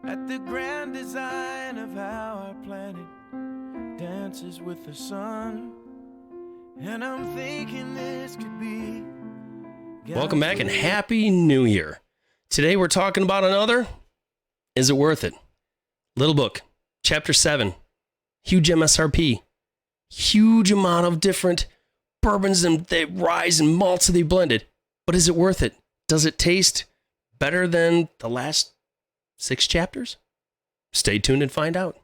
at the grand design of how our planet dances with the sun. And I'm thinking this could be... Welcome back and Happy New Year. Today we're talking about another Is It Worth It? Little book, Chapter 7, huge MSRP, huge amount of different bourbons and ryes and malts that they blended. But is it worth it? Does it taste better than the last 6 chapters? Stay tuned and find out.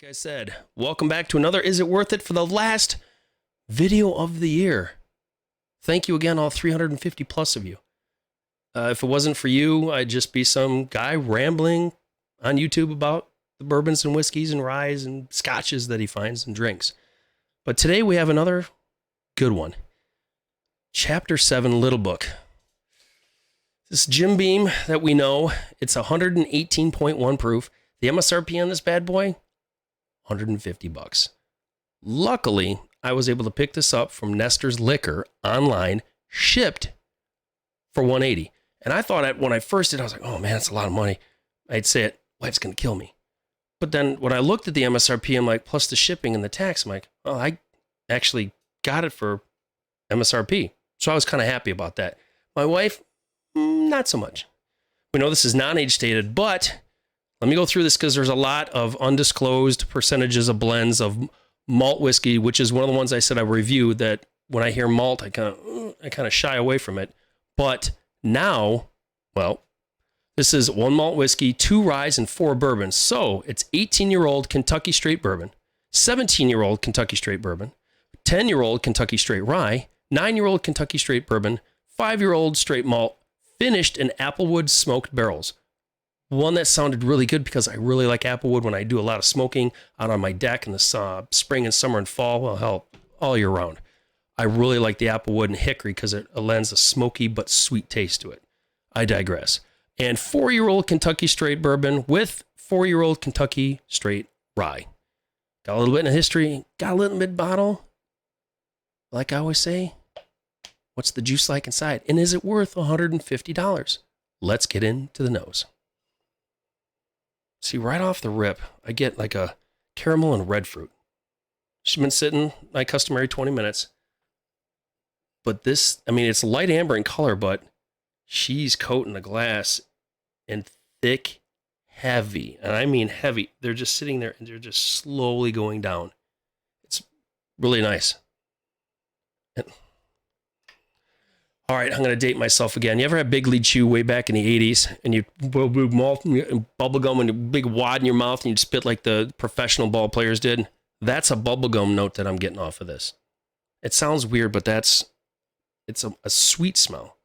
Like I said, welcome back to another Is It Worth It for the last video of the year. Thank you again, all 350 plus of you. If it wasn't for you, I'd just be some guy rambling on YouTube about the bourbons and whiskeys and ryes and scotches that he finds and drinks. But today we have another good one. Chapter 7 Little Book. This Jim Beam that we know, it's 118.1 proof. The MSRP on this bad boy, $150. Luckily, I was able to pick this up from Nestor's Liquor online, shipped for $180. And I thought when I first did, I was like, oh man, that's a lot of money. I'd say it, well, it's going to kill me. But then when I looked at the MSRP, I'm like, plus the shipping and the tax, I'm like, oh, I actually got it for MSRP. So I was kind of happy about that. My wife, not so much. We know this is non-age stated, but let me go through this because there's a lot of undisclosed percentages of blends of malt whiskey, which is one of the ones I said I reviewed that when I hear malt, I kind of shy away from it. But now, well, this is 1 malt whiskey, 2 ryes, and 4 bourbons. So it's 18-year-old Kentucky straight bourbon, 17-year-old Kentucky straight bourbon, 10-year-old Kentucky straight rye, 9-year-old Kentucky straight bourbon, 5-year-old straight malt, finished in applewood smoked barrels. One that sounded really good because I really like applewood when I do a lot of smoking out on my deck in the spring and summer and fall. Well, hell, all year round. I really like the applewood and hickory because it lends a smoky but sweet taste to it. I digress. And 4-year-old Kentucky straight bourbon with 4-year-old Kentucky straight rye. Got a little bit of history. Got a little bit bottle. Like I always say, what's the juice like inside? And is it worth $150? Let's get into the nose. See, right off the rip, I get like a caramel and red fruit. She's been sitting my customary 20 minutes. But this, I mean, it's light amber in color, but she's coating the glass in thick, heavy. And I mean heavy. They're just sitting there and they're just slowly going down. It's really nice. All right, I'm going to date myself again. You ever had Big Lead Chew way back in the 80s and you bubble gum and a big wad in your mouth and you'd spit like the professional ball players did? That's a bubblegum note that I'm getting off of this. It sounds weird, but it's a sweet smell.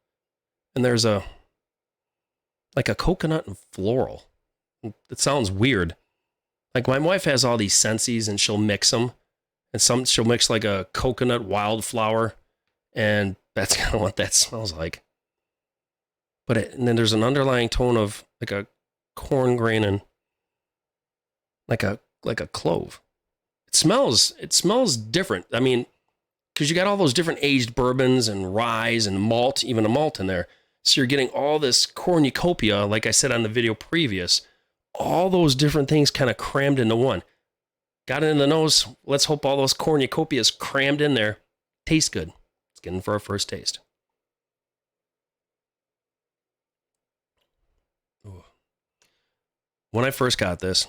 And there's like a coconut and floral. It sounds weird. Like my wife has all these sensies and she'll mix them. And she'll mix like a coconut wildflower. And that's kind of what that smells like. And then there's an underlying tone of like a corn grain and like a clove. It smells different. I mean, because you got all those different aged bourbons and ryes and malt, even a malt in there. So you're getting all this cornucopia, like I said on the video previous, all those different things kind of crammed into one. Got it in the nose. Let's hope all those cornucopias crammed in there. Tastes good. Let's get in for our first taste. Ooh. When I first got this,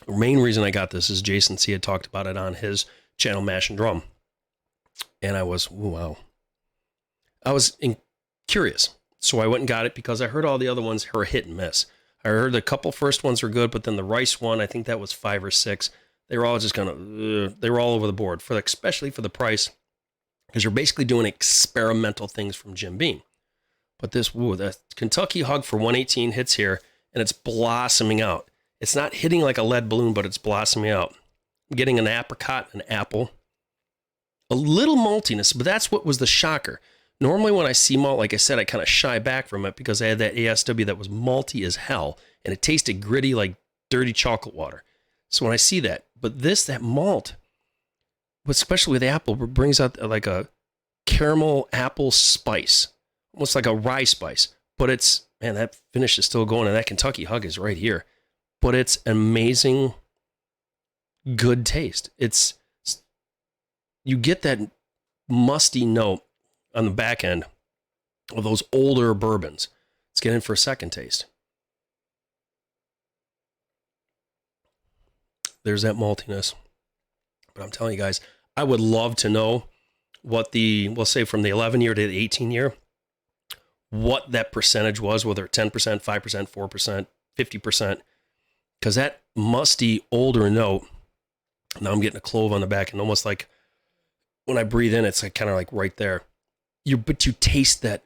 the main reason I got this is Jason C. had talked about it on his channel, Mash and Drum. And I was, wow. I was curious. So I went and got it because I heard all the other ones were hit and miss. I heard the couple first ones were good, but then the rice one, I think that was 5 or 6. They were all just kind of, they were all over the board, especially for the price, because you're basically doing experimental things from Jim Beam. But the Kentucky Hug for 118 hits here, and it's blossoming out. It's not hitting like a lead balloon, but it's blossoming out. I'm getting an apricot, an apple, a little maltiness, but that's what was the shocker. Normally when I see malt, like I said, I kind of shy back from it because I had that ASW that was malty as hell, and it tasted gritty like dirty chocolate water. So when I see that, but that malt, especially with the apple, it brings out like a caramel apple spice, almost like a rye spice. But it's, man, that finish is still going, and that Kentucky hug is right here. But it's amazing, good taste. You get that musty note on the back end of those older bourbons. Let's get in for a second taste. There's that maltiness. But I'm telling you guys, I would love to know what we'll say from the 11 year to the 18 year, what that percentage was, whether 10%, 5%, 4%, 50%, because that musty older note, now I'm getting a clove on the back, and almost like when I breathe in, it's like kind of like right there. But you taste that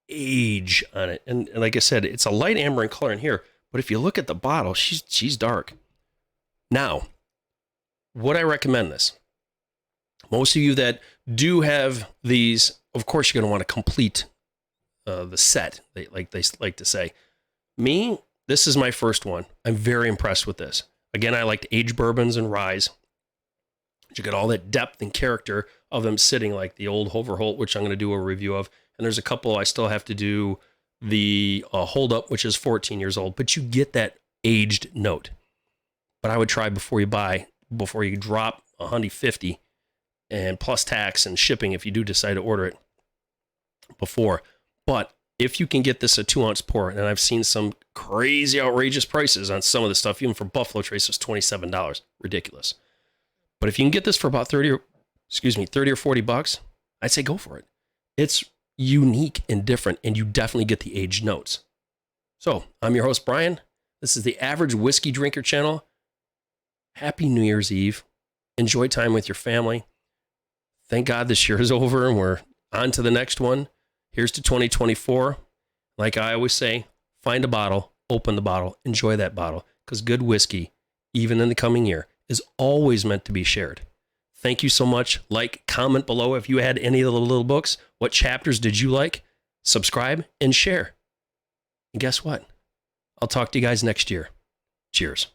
age on it. And like I said, it's a light amber in color in here, but if you look at the bottle, she's dark. Now, would I recommend this? Most of you that do have these, of course, you're going to want to complete the set, they like to say. Me, this is my first one. I'm very impressed with this. Again, I like to age bourbons and ryes. You get all that depth and character of them sitting, like the old Hoverholt, which I'm going to do a review of. And there's a couple I still have to do the Hold Up, which is 14 years old. But you get that aged note. But I would try before you drop $150 and plus tax and shipping if you do decide to order it before. But if you can get this a 2-ounce pour, and I've seen some crazy outrageous prices on some of the stuff, even for Buffalo Trace was $27. Ridiculous. But if you can get this for about 30 or $40, I'd say go for it. It's unique and different, and you definitely get the aged notes. So I'm your host, Brian. This is the Average Whiskey Drinker channel. Happy New Year's Eve. Enjoy time with your family. Thank God this year is over and we're on to the next one. Here's to 2024. Like I always say, find a bottle, open the bottle, enjoy that bottle, because good whiskey, even in the coming year, is always meant to be shared. Thank you so much. Like, comment below if you had any of the little books. What chapters did you like? Subscribe and share. And guess what? I'll talk to you guys next year. Cheers.